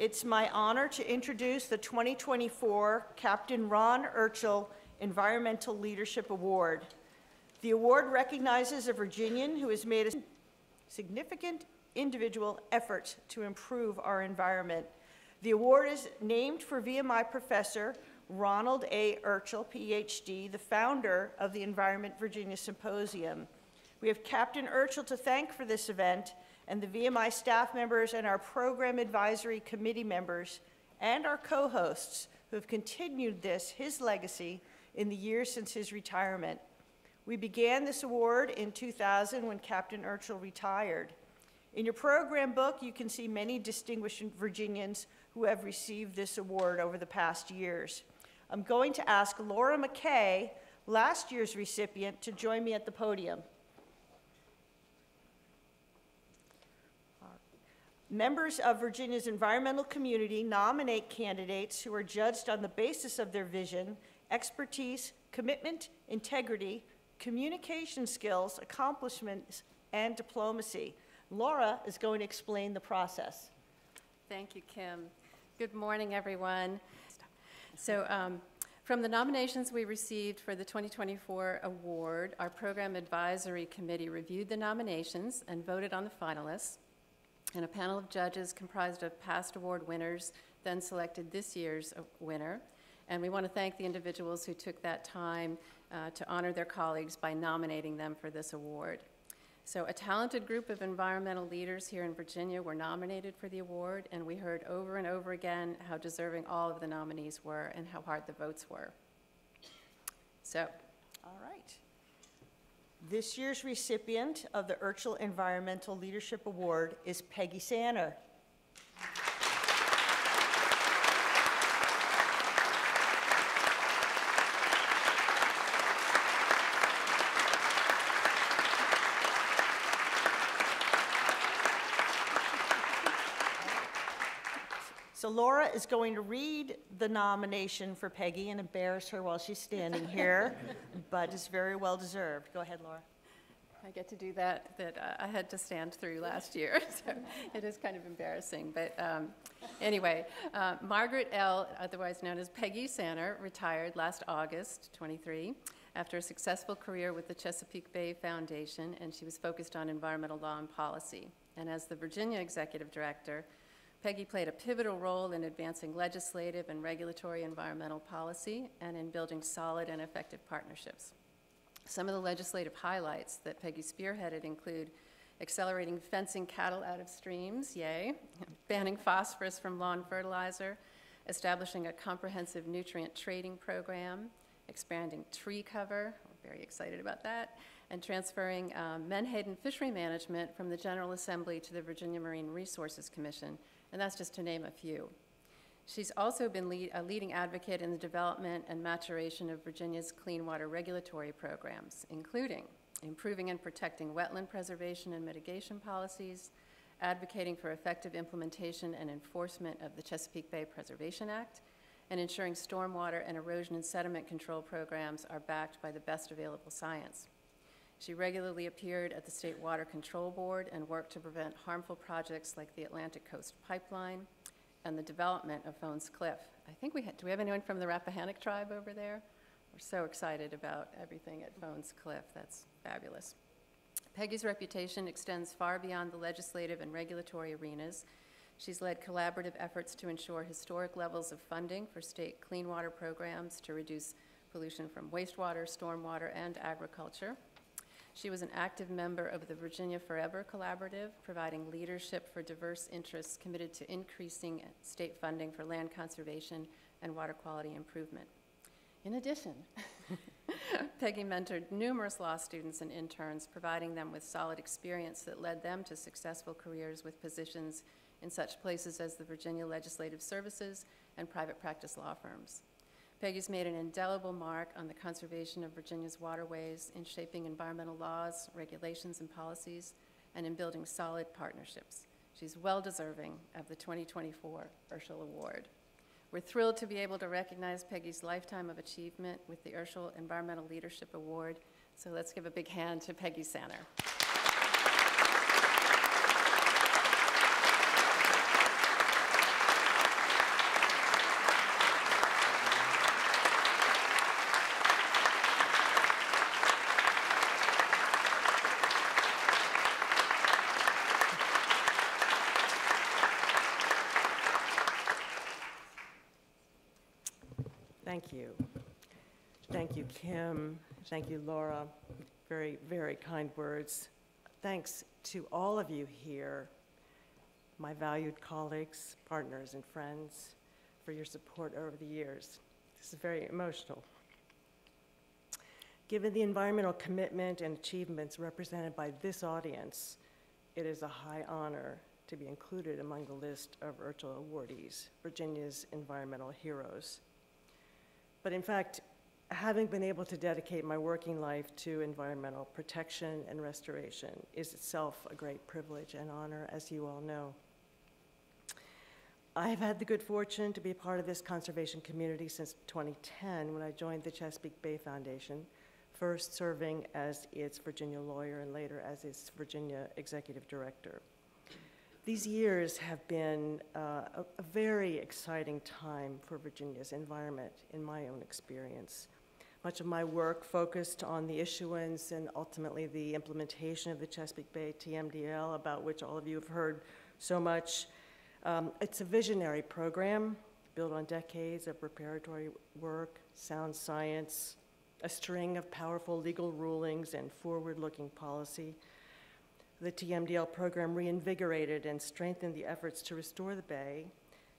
it's my honor to introduce the 2024 Captain Ron Erchul Environmental Leadership Award. The award recognizes a Virginian who has made a significant individual effort to improve our environment. The award is named for VMI professor Ronald A. Erchul, PhD, the founder of the Environment Virginia Symposium. We have Captain Erchul to thank for this event, and the VMI staff members and our program advisory committee members and our co-hosts who have continued his legacy in the years since his retirement. We began this award in 2000 when Captain Erchul retired. In your program book, you can see many distinguished Virginians who have received this award over the past years. I'm going to ask Laura McKay, last year's recipient, to join me at the podium. Members of Virginia's environmental community nominate candidates who are judged on the basis of their vision, expertise, commitment, integrity, communication skills, accomplishments, and diplomacy. Laura is going to explain the process. Thank you, Kim. Good morning, everyone. So from the nominations we received for the 2024 award, our program advisory committee reviewed the nominations and voted on the finalists. And a panel of judges comprised of past award winners then selected this year's winner. And we want to thank the individuals who took that time to honor their colleagues by nominating them for this award. So a talented group of environmental leaders here in Virginia were nominated for the award, and we heard over and over again how deserving all of the nominees were and how hard the votes were. So. All right. This year's recipient of the Erchul Environmental Leadership Award is Peggy Sanner. So Laura is going to read the nomination for Peggy and embarrass her while she's standing here, but it's very well deserved. Go ahead, Laura. I get to do that I had to stand through last year, so it is kind of embarrassing. But anyway, Margaret L., otherwise known as Peggy Sanner, retired last August, 23, after a successful career with the Chesapeake Bay Foundation, and she was focused on environmental law and policy. And as the Virginia Executive Director, Peggy played a pivotal role in advancing legislative and regulatory environmental policy and in building solid and effective partnerships. Some of the legislative highlights that Peggy spearheaded include accelerating fencing cattle out of streams, yay, banning phosphorus from lawn fertilizer, establishing a comprehensive nutrient trading program, expanding tree cover, we're very excited about that, and transferring menhaden fishery management from the General Assembly to the Virginia Marine Resources Commission, and that's just to name a few. She's also been a leading advocate in the development and maturation of Virginia's clean water regulatory programs, including improving and protecting wetland preservation and mitigation policies, advocating for effective implementation and enforcement of the Chesapeake Bay Preservation Act, and ensuring stormwater and erosion and sediment control programs are backed by the best available science. She regularly appeared at the State Water Control Board and worked to prevent harmful projects like the Atlantic Coast Pipeline and the development of Fones Cliff. I think do we have anyone from the Rappahannock tribe over there? We're so excited about everything at Fones Cliff. That's fabulous. Peggy's reputation extends far beyond the legislative and regulatory arenas. She's led collaborative efforts to ensure historic levels of funding for state clean water programs to reduce pollution from wastewater, stormwater, and agriculture. She was an active member of the Virginia Forever Collaborative, providing leadership for diverse interests committed to increasing state funding for land conservation and water quality improvement. In addition, Peggy mentored numerous law students and interns, providing them with solid experience that led them to successful careers with positions in such places as the Virginia Legislative Services and private practice law firms. Peggy's made an indelible mark on the conservation of Virginia's waterways in shaping environmental laws, regulations, and policies, and in building solid partnerships. She's well deserving of the 2024 Erchul Award. We're thrilled to be able to recognize Peggy's lifetime of achievement with the Erchul Environmental Leadership Award. So let's give a big hand to Peggy Sanner. Thank you. Thank you, Kim. Thank you, Laura. Very, very kind words. Thanks to all of you here, my valued colleagues, partners, and friends, for your support over the years. This is very emotional. Given the environmental commitment and achievements represented by this audience, it is a high honor to be included among the list of Erchul awardees, Virginia's environmental heroes. But in fact, having been able to dedicate my working life to environmental protection and restoration is itself a great privilege and honor, as you all know. I have had the good fortune to be a part of this conservation community since 2010, when I joined the Chesapeake Bay Foundation, first serving as its Virginia lawyer and later as its Virginia executive director. These years have been a very exciting time for Virginia's environment, in my own experience. Much of my work focused on the issuance and ultimately the implementation of the Chesapeake Bay TMDL, about which all of you have heard so much. It's a visionary program built on decades of preparatory work, sound science, a string of powerful legal rulings, and forward-looking policy. The TMDL program reinvigorated and strengthened the efforts to restore the bay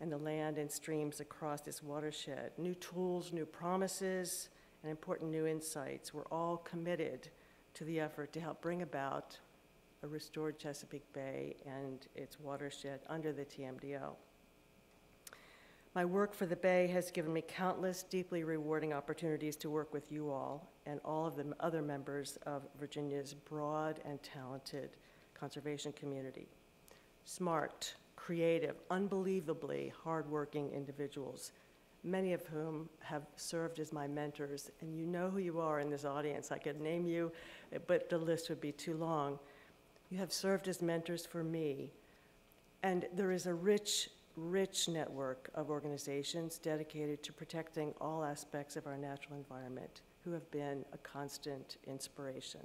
and the land and streams across its watershed. New tools, new promises, and important new insights were all committed to the effort to help bring about a restored Chesapeake Bay and its watershed under the TMDL. My work for the Bay has given me countless deeply rewarding opportunities to work with you all and all of the other members of Virginia's broad and talented conservation community. Smart, creative, unbelievably hardworking individuals, many of whom have served as my mentors, and you know who you are in this audience. I could name you, but the list would be too long. You have served as mentors for me, and there is a rich network of organizations dedicated to protecting all aspects of our natural environment who have been a constant inspiration.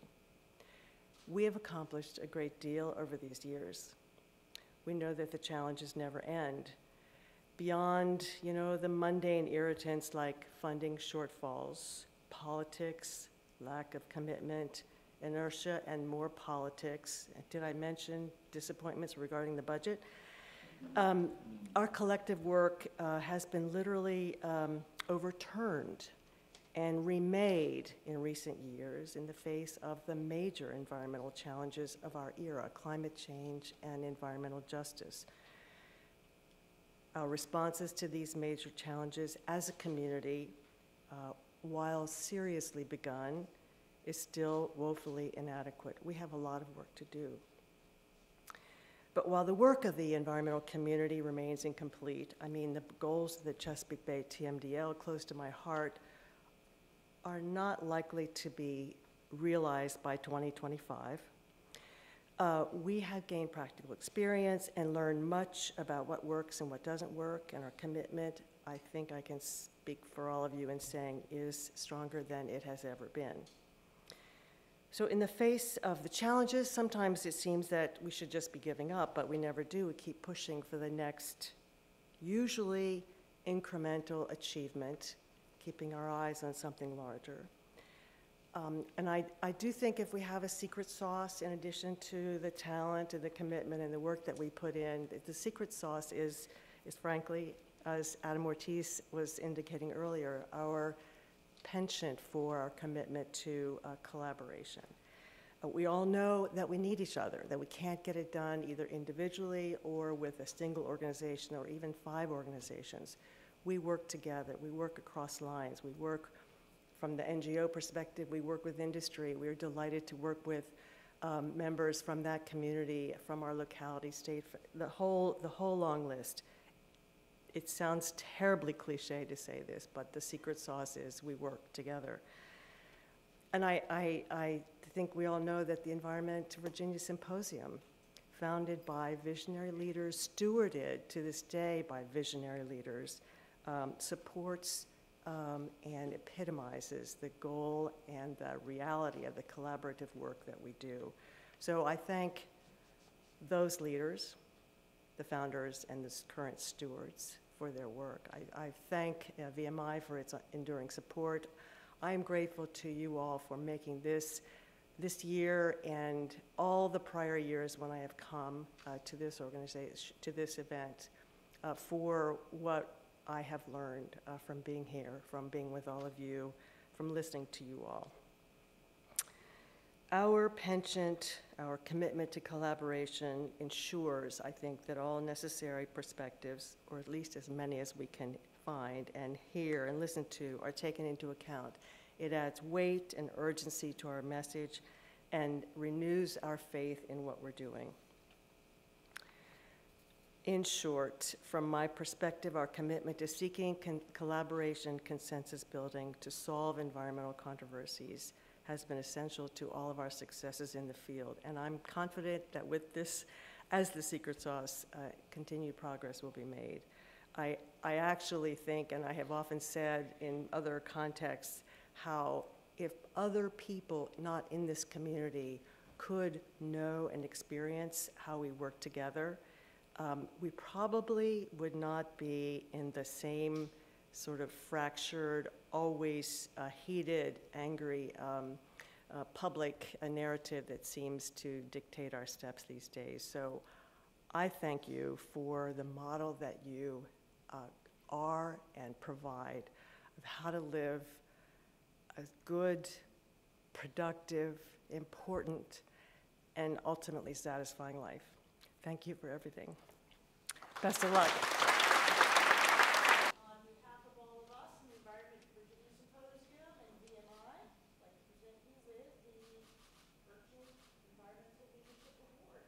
We have accomplished a great deal over these years. We know that the challenges never end. Beyond, the mundane irritants like funding shortfalls, politics, lack of commitment, inertia, and more politics. Did I mention disappointments regarding the budget? Our collective work has been literally overturned and remade in recent years in the face of the major environmental challenges of our era, climate change and environmental justice. Our responses to these major challenges as a community, while seriously begun, is still woefully inadequate. We have a lot of work to do. But while the work of the environmental community remains incomplete, the goals of the Chesapeake Bay TMDL, close to my heart, are not likely to be realized by 2025. We have gained practical experience and learned much about what works and what doesn't work, and our commitment, I think I can speak for all of you in saying, is stronger than it has ever been. So in the face of the challenges, sometimes it seems that we should just be giving up, but we never do. We keep pushing for the next, usually incremental achievement, keeping our eyes on something larger. And I do think if we have a secret sauce, in addition to the talent and the commitment and the work that we put in, the secret sauce is frankly, as Adam Ortiz was indicating earlier, our penchant for our commitment to collaboration. We all know that we need each other, that we can't get it done either individually or with a single organization or even 5 organizations. We work together, we work across lines, we work from the NGO perspective, we work with industry. We're delighted to work with members from that community, from our locality, state, the whole long list. It sounds terribly cliche to say this, but the secret sauce is we work together. And I think we all know that the Environment Virginia Symposium, founded by visionary leaders, stewarded to this day by visionary leaders, supports and epitomizes the goal and the reality of the collaborative work that we do. So I thank those leaders, the founders and the current stewards, for their work. I thank VMI for its enduring support. I am grateful to you all for making this year and all the prior years when I have come to this organization, to this event, for what I have learned from being here, from being with all of you, from listening to you all. Our penchant, our commitment to collaboration ensures, I think, that all necessary perspectives, or at least as many as we can find and hear and listen to, are taken into account. It adds weight and urgency to our message and renews our faith in what we're doing. In short, from my perspective, our commitment to seeking collaboration, consensus building to solve environmental controversies has been essential to all of our successes in the field. And I'm confident that with this as the secret sauce, continued progress will be made. I actually think, and I have often said in other contexts, how if other people not in this community could know and experience how we work together, we probably would not be in the same sort of fractured, always heated, angry public narrative that seems to dictate our steps these days. So I thank you for the model that you are and provide of how to live a good, productive, important, and ultimately satisfying life. Thank you for everything. Best of luck. On behalf of all of us in the Environment Virginia Symposium and VMI, I'd like to present you with the Erchul Environmental Leadership Award.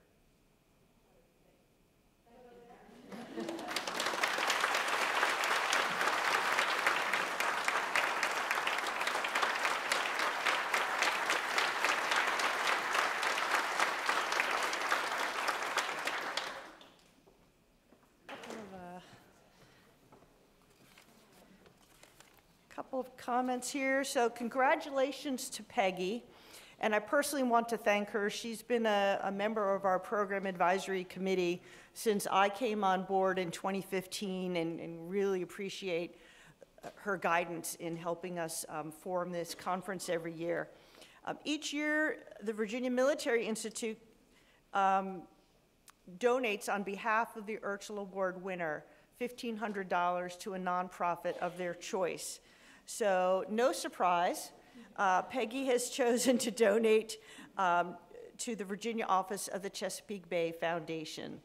Couple of comments here. So congratulations to Peggy. And I personally want to thank her. She's been a member of our program advisory committee since I came on board in 2015 and really appreciate her guidance in helping us form this conference every year. Each year, the Virginia Military Institute donates on behalf of the Erchul Award winner $1,500 to a nonprofit of their choice. So no surprise, Peggy has chosen to donate to the Virginia office of the Chesapeake Bay Foundation.